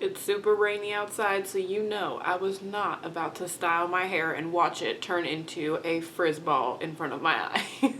It's super rainy outside, so you know I was not about to style my hair and watch it turn into a frizz ball in front of my eyes.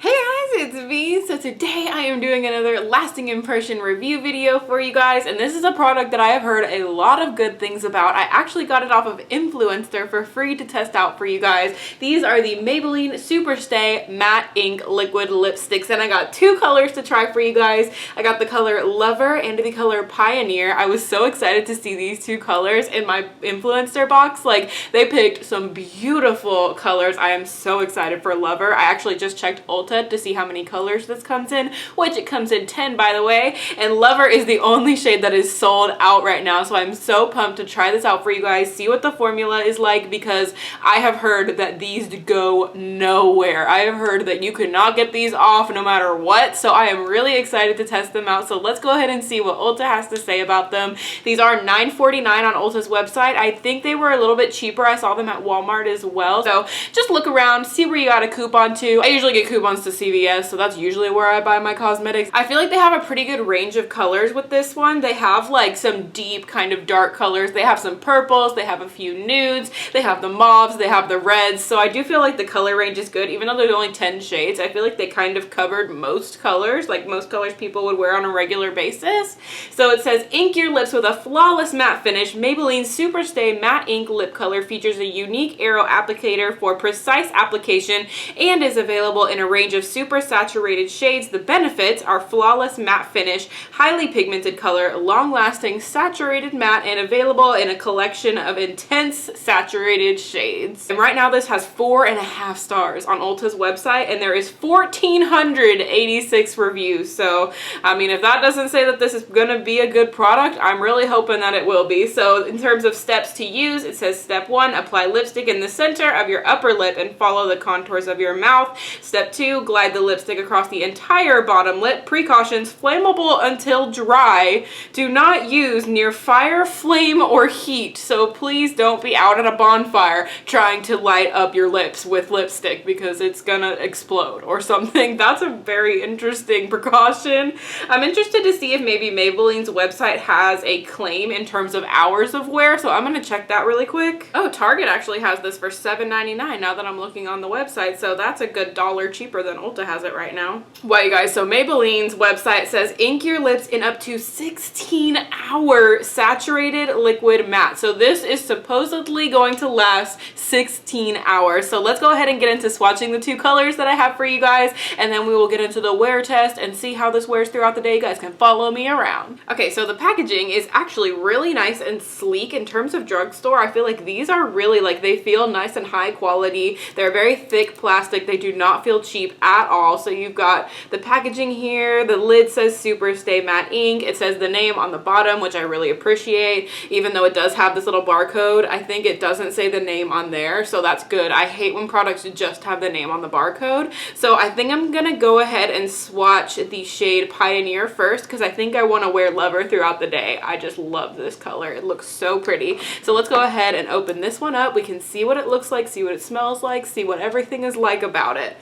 Hey guys, it's V. So today I am doing another lasting impression review video for you guys, and this is a product that I have heard a lot of good things about. I actually got it off of Influenster for free to test out for you guys. These are the Maybelline Superstay Matte Ink Liquid Lipsticks, and I got two colors to try for you guys. I got the color Lover and the color Pioneer. I was so excited to see these two colors in my Influencer box. Like, they picked some beautiful colors. I am so excited for Lover. I actually just checked Ulta to see how many colors this comes in, which it comes in 10 by the way, and Lover is the only shade that is sold out right now, so I'm so pumped to try this out for you guys, see what the formula is like, because I have heard that these go nowhere. I have heard that you could not get these off no matter what, so I am really excited to test them out. So let's go ahead and see what Ulta has to say about them. These are $9.49 on Ulta's website. I think they were a little bit cheaper. I saw them at Walmart as well, so just look around, see where you got a coupon to. I usually get coupons to CVS, so that's usually where I buy my cosmetics. I feel like they have a pretty good range of colors with this one. They have like some deep kind of dark colors. They have some purples, they have a few nudes, they have the mauves, they have the reds. So I do feel like the color range is good, even though there's only 10 shades. I feel like they kind of covered most colors, like most colors people would wear on a regular basis. So it says, ink your lips with a flawless matte finish. Maybelline Superstay Matte Ink Lip Color features a unique arrow applicator for precise application and is available in a range of super saturated shades. The benefits are flawless matte finish, highly pigmented color, long-lasting saturated matte, and available in a collection of intense saturated shades. And right now this has 4.5 stars on Ulta's website, and there is 1,486 reviews. So I mean, if that doesn't say that this is gonna be a good product, I'm really hoping that it will be. So in terms of steps to use, it says step 1, apply lipstick in the center of your upper lip and follow the contours of your mouth. Step 2, glide the lipstick across the entire bottom lip. Precautions: flammable until dry. Do not use near fire, flame, or heat. So please don't be out at a bonfire trying to light up your lips with lipstick, because it's gonna explode or something. That's a very interesting precaution. I'm interested to see if maybe Maybelline's website has a claim in terms of hours of wear, so I'm gonna check that really quick. Oh, Target actually has this for $7.99 now that I'm looking on the website, so that's a good $1 cheaper than Ulta has it right now. Wow, you guys, so Maybelline's website says ink your lips in up to 16-hour saturated liquid matte. So this is supposedly going to last 16 hours. So let's go ahead and get into swatching the two colors that I have for you guys, and then we will get into the wear test and see how this wears throughout the day. You guys can follow me around. Okay, so the packaging is actually really nice and sleek. In terms of drugstore, I feel like these are really, like, they feel nice and high quality. They're very thick plastic. They do not feel cheap at all. So you've got the packaging here. The lid says Superstay Matte Ink. It says the name on the bottom, which I really appreciate. Even though it does have this little barcode, I think it doesn't say the name on there, so that's good. I hate when products just have the name on the barcode. So I think I'm gonna go ahead and swatch the shade Pioneer first, because I think I want to wear Lover throughout the day. I just love this color. It looks so pretty. So let's go ahead and open this one up. We can see what it looks like, see what it smells like, see what everything is like about it.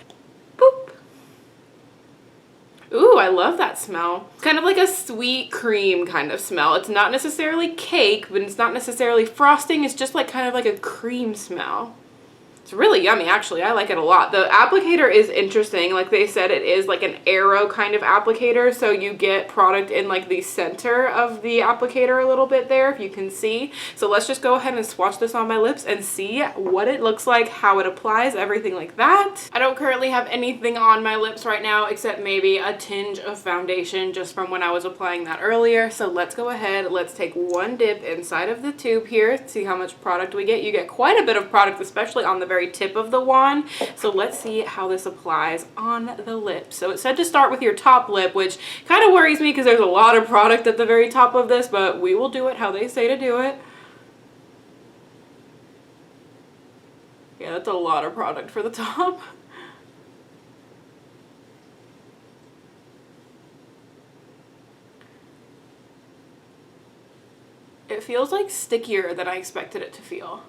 Boop. Ooh, I love that smell. It's kind of like a sweet cream kind of smell. It's not necessarily cake, but it's not necessarily frosting. It's just like kind of like a cream smell. It's really yummy, actually. I like it a lot. The applicator is interesting. Like they said, it is like an arrow kind of applicator, so you get product in like the center of the applicator a little bit there, if you can see. So let's just go ahead and swatch this on my lips and see what it looks like, how it applies, everything like that. I don't currently have anything on my lips right now except maybe a tinge of foundation just from when I was applying that earlier. So let's go ahead, let's take one dip inside of the tube here, see how much product we get. You get quite a bit of product, especially on the very tip of the wand. So let's see how this applies on the lip. So it said to start with your top lip, which kind of worries me because there's a lot of product at the very top of this, but we will do it how they say to do it. Yeah, that's a lot of product for the top. It feels like stickier than I expected it to feel.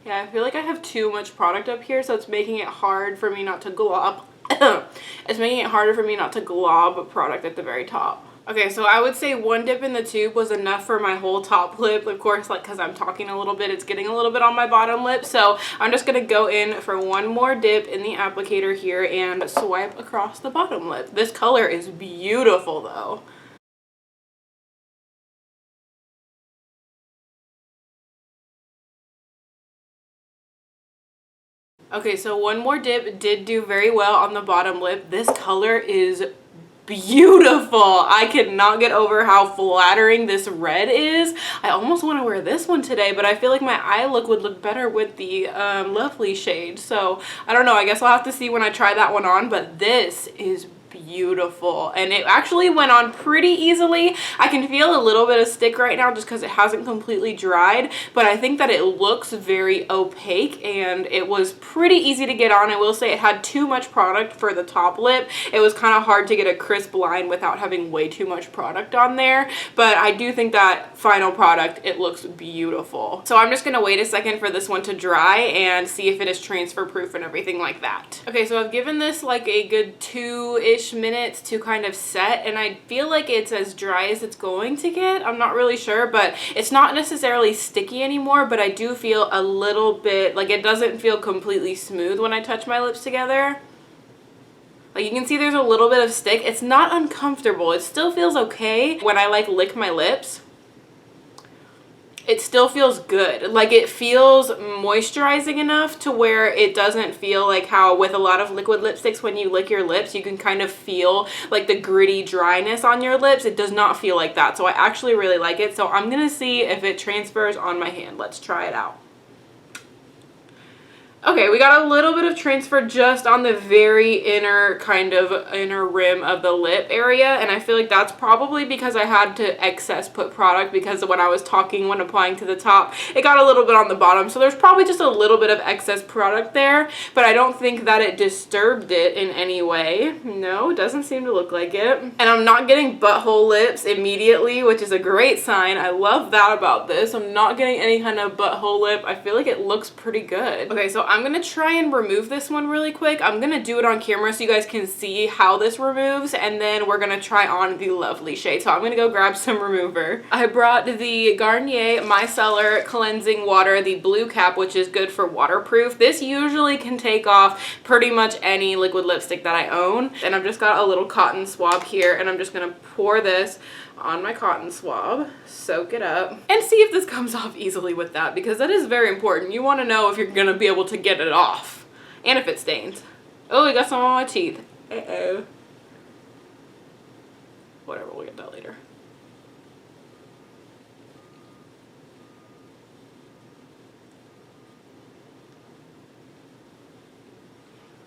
Yeah, I feel like I have too much product up here, so it's making it hard for me not to glob It's making it harder for me not to glob product at the very top. Okay, so I would say one dip in the tube was enough for my whole top lip. Of course, like, because I'm talking a little bit, it's getting a little bit on my bottom lip. So I'm just going to go in for one more dip in the applicator here and swipe across the bottom lip. This color is beautiful though. Okay, so one more dip did do very well on the bottom lip. This color is beautiful. I cannot get over how flattering this red is. I almost want to wear this one today, but I feel like my eye look would look better with the lovely shade. So I don't know, I guess I'll have to see when I try that one on, but this is beautiful, and it actually went on pretty easily. I can feel a little bit of stick right now just because it hasn't completely dried, but I think that it looks very opaque and it was pretty easy to get on. I will say it had too much product for the top lip. It was kind of hard to get a crisp line without having way too much product on there, but I do think that final product, it looks beautiful. So I'm just gonna wait a second for this one to dry and see if it is transfer proof and everything like that. Okay, so I've given this like a good 2-ish minutes to kind of set, and I feel like it's as dry as it's going to get. I'm not really sure, but it's not necessarily sticky anymore, but I do feel a little bit like it doesn't feel completely smooth when I touch my lips together. Like, you can see there's a little bit of stick. It's not uncomfortable. It still feels okay when I like lick my lips. It still feels good. Like, it feels moisturizing enough to where it doesn't feel like how with a lot of liquid lipsticks, when you lick your lips, you can kind of feel like the gritty dryness on your lips. It does not feel like that. So I actually really like it. So I'm gonna see if it transfers on my hand. Let's try it out. Okay, we got a little bit of transfer just on the very inner rim of the lip area, and I feel like that's probably because I had to excess put product, because when I was talking when applying to the top, it got a little bit on the bottom, so there's probably just a little bit of excess product there, but I don't think that it disturbed it in any way. No, it doesn't seem to look like it. And I'm not getting butthole lips immediately, which is a great sign. I love that about this. I'm not getting any kind of butthole lip. I feel like it looks pretty good. Okay, so I'm gonna try and remove this one really quick. I'm gonna do it on camera so you guys can see how this removes, and then we're gonna try on the lovely shade. So I'm gonna go grab some remover. I brought the Garnier Micellar Cleansing Water, the blue cap, which is good for waterproof. This usually can take off pretty much any liquid lipstick that I own. And I've just got a little cotton swab here, and I'm just gonna pour this on my cotton swab, soak it up, and see if this comes off easily with that, because that is very important. You want to know if you're gonna be able to get it off, and if it stains. Oh, I got some on my teeth. Uh-oh. Whatever, we'll get that later.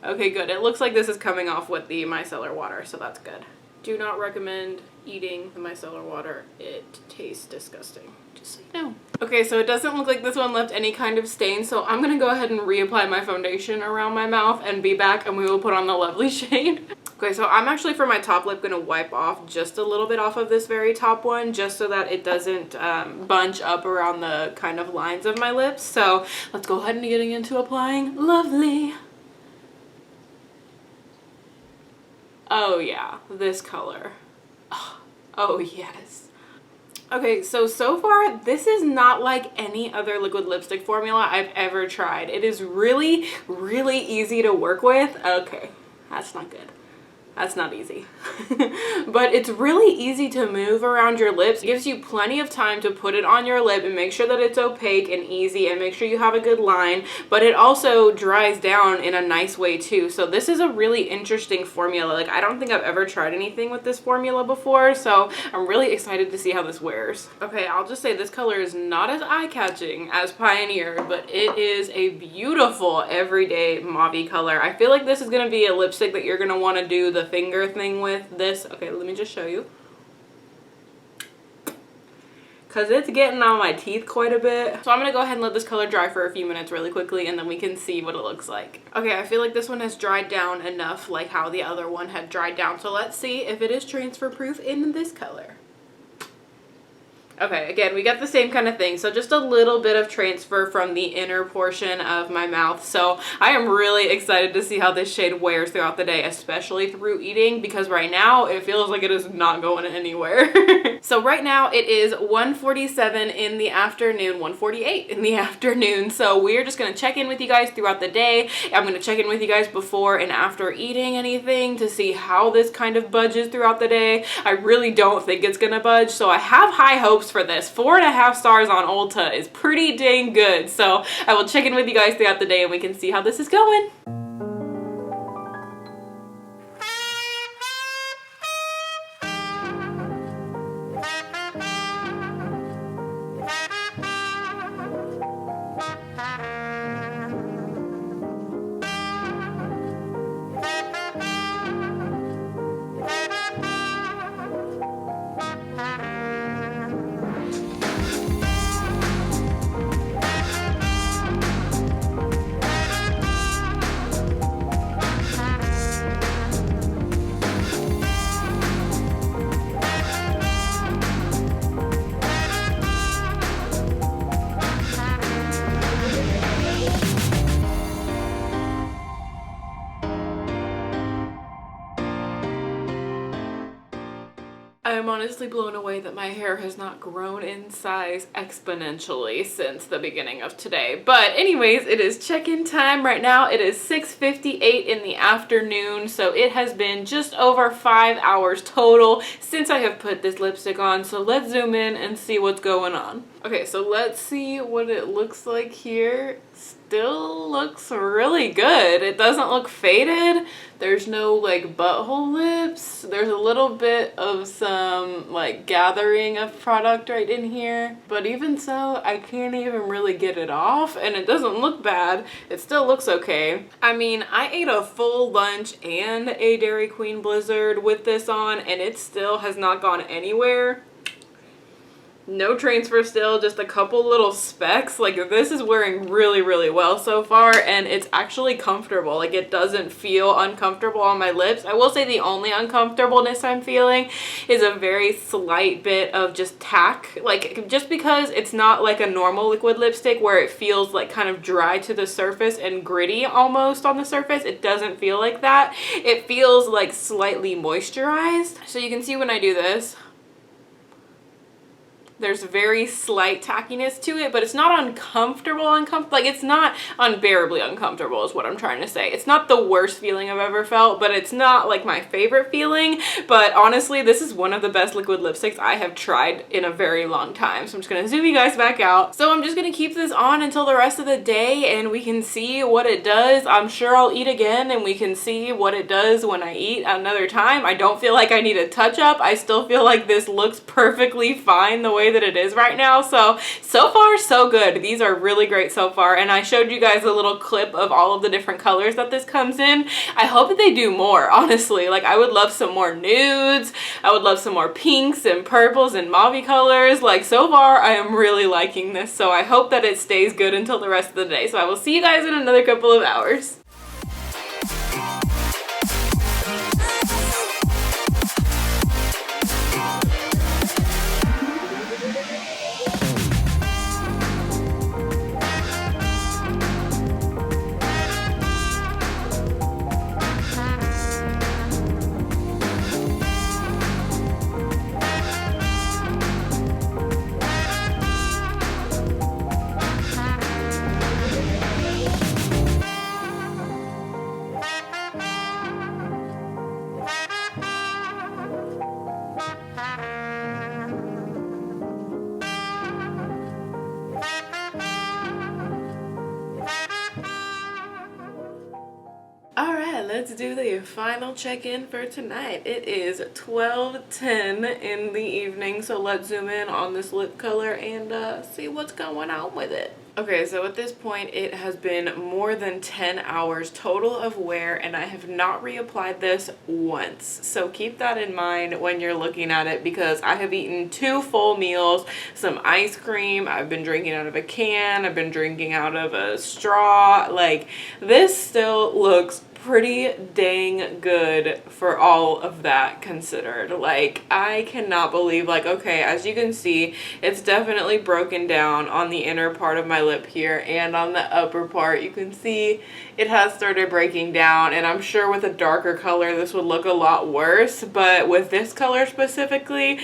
Okay, good. It looks like this is coming off with the micellar water, so that's good. Do not recommend eating the micellar water. It tastes disgusting, just so you know. Okay, so it doesn't look like this one left any kind of stain, so I'm gonna go ahead and reapply my foundation around my mouth and be back, and we will put on the lovely shade. Okay, so I'm actually, for my top lip, gonna wipe off just a little bit off of this very top one, just so that it doesn't bunch up around the kind of lines of my lips. So let's go ahead and getting into applying lovely. Oh yeah, this color. Oh yes. Okay, so far this is not like any other liquid lipstick formula I've ever tried. It is really, really easy to work with. Okay, that's not good. That's not easy. But it's really easy to move around your lips. It gives you plenty of time to put it on your lip and make sure that it's opaque and easy, and make sure you have a good line, but it also dries down in a nice way too. So this is a really interesting formula. Like, I don't think I've ever tried anything with this formula before, so I'm really excited to see how this wears. Okay, I'll just say this color is not as eye-catching as Pioneer, but it is a beautiful everyday mauve color. I feel like this is gonna be a lipstick that you're gonna wanna do the finger thing with this. Okay, let me just show you, because it's getting on my teeth quite a bit. So I'm gonna go ahead and let this color dry for a few minutes really quickly, and then we can see what it looks like. Okay, I feel like this one has dried down enough, like how the other one had dried down. So let's see if it is transfer proof in this color. Okay, again, we got the same kind of thing. So just a little bit of transfer from the inner portion of my mouth. So I am really excited to see how this shade wears throughout the day, especially through eating, because right now it feels like it is not going anywhere. So right now it is 1:47 in the afternoon, 1:48 in the afternoon. So we're just gonna check in with you guys throughout the day. I'm gonna check in with you guys before and after eating anything to see how this kind of budges throughout the day. I really don't think it's gonna budge, so I have high hopes for this. 4.5 stars on Ulta is pretty dang good. So I will check in with you guys throughout the day and we can see how this is going. I'm honestly blown away that my hair has not grown in size exponentially since the beginning of today. But anyways, it is check-in time right now. It is 6:58 in the afternoon, so it has been just over 5 hours total since I have put this lipstick on. So let's zoom in and see what's going on. Okay, so let's see what it looks like here. Still looks really good. It doesn't look faded. There's no like butthole lips. There's a little bit of some like gathering of product right in here. But even so, I can't even really get it off and it doesn't look bad. It still looks okay. I mean, I ate a full lunch and a Dairy Queen Blizzard with this on and it still has not gone anywhere. No transfer still, just a couple little specks. Like this is wearing really, really well so far and it's actually comfortable. Like it doesn't feel uncomfortable on my lips. I will say the only uncomfortableness I'm feeling is a very slight bit of just tack. Like just because it's not like a normal liquid lipstick where it feels like kind of dry to the surface and gritty almost on the surface. It doesn't feel like that. It feels like slightly moisturized. So you can see when I do this, there's very slight tackiness to it, but it's not uncomfortable, like it's not unbearably uncomfortable is what I'm trying to say. It's not the worst feeling I've ever felt, but it's not like my favorite feeling. But honestly, this is one of the best liquid lipsticks I have tried in a very long time. So I'm just gonna zoom you guys back out. So I'm just gonna keep this on until the rest of the day and we can see what it does. I'm sure I'll eat again and we can see what it does when I eat another time. I don't feel like I need a touch up. I still feel like this looks perfectly fine the way that it is right now. So far so good. These are really great so far and I showed you guys a little clip of all of the different colors that this comes in. I hope that they do more, honestly. Like I would love some more nudes. I would love some more pinks and purples and mauve colors. Like so far I am really liking this, so I hope that it stays good until the rest of the day. So I will see you guys in another couple of hours. Let's do the final check-in for tonight. It is 12:10 in the evening, so let's zoom in on this lip color and see what's going on with it. Okay, so at this point it has been more than 10 hours total of wear and I have not reapplied this once. So keep that in mind when you're looking at it because I have eaten 2 full meals, some ice cream, I've been drinking out of a can, I've been drinking out of a straw. Like this still looks pretty dang good for all of that considered. Like, I cannot believe, like, okay, as you can see, it's definitely broken down on the inner part of my lip here, and on the upper part you can see it has started breaking down, and I'm sure with a darker color this would look a lot worse, but with this color specifically,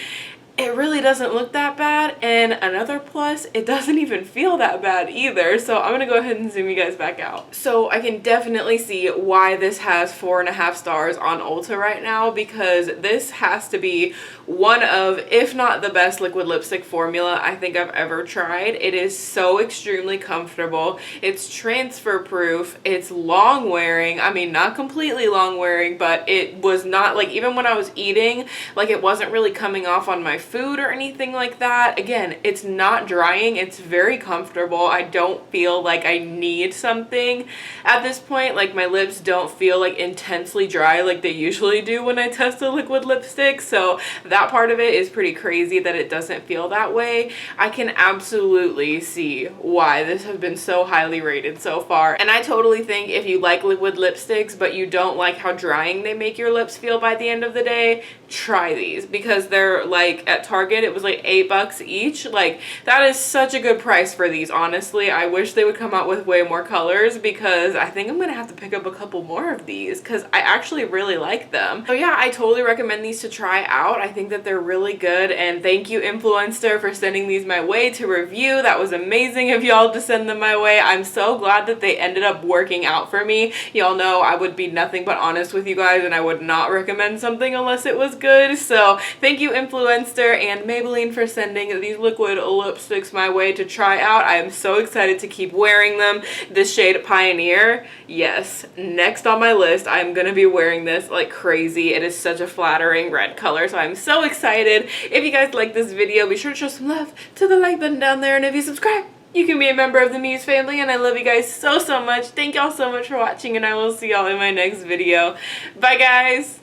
it really doesn't look that bad. And another plus, it doesn't even feel that bad either. So I'm gonna go ahead and zoom you guys back out. So I can definitely see why this has 4.5 stars on Ulta right now, because this has to be one of, if not the best liquid lipstick formula I think I've ever tried. It is so extremely comfortable. It's transfer proof. It's long wearing. I mean, not completely long wearing, but it was not, like, even when I was eating, like, it wasn't really coming off on my food or anything like that. Again, it's not drying. It's very comfortable. I don't feel like I need something at this point. Like, my lips don't feel like intensely dry like they usually do when I test a liquid lipstick. So that part of it is pretty crazy that it doesn't feel that way. I can absolutely see why this has been so highly rated so far. And I totally think if you like liquid lipsticks but you don't like how drying they make your lips feel by the end of the day, try these, because they're, like, at Target it was like $8 each. Like, that is such a good price for these, honestly. I wish they would come out with way more colors, because I think I'm gonna have to pick up a couple more of these because I actually really like them. So yeah, I totally recommend these to try out. I think that they're really good, and thank you Influenster for sending these my way to review. That was amazing of y'all to send them my way. I'm so glad that they ended up working out for me. Y'all know I would be nothing but honest with you guys, and I would not recommend something unless it was good. So thank you Influencer and Maybelline for sending these liquid lipsticks my way to try out. I am so excited to keep wearing them. This shade Pioneer, yes, next on my list. I'm gonna be wearing this like crazy. It is such a flattering red color, so I'm so excited. If you guys like this video, be sure to show some love to the like button down there, and if you subscribe, you can be a member of the Muse family, and I love you guys so much. Thank y'all so much for watching, and I will see y'all in my next video. Bye guys!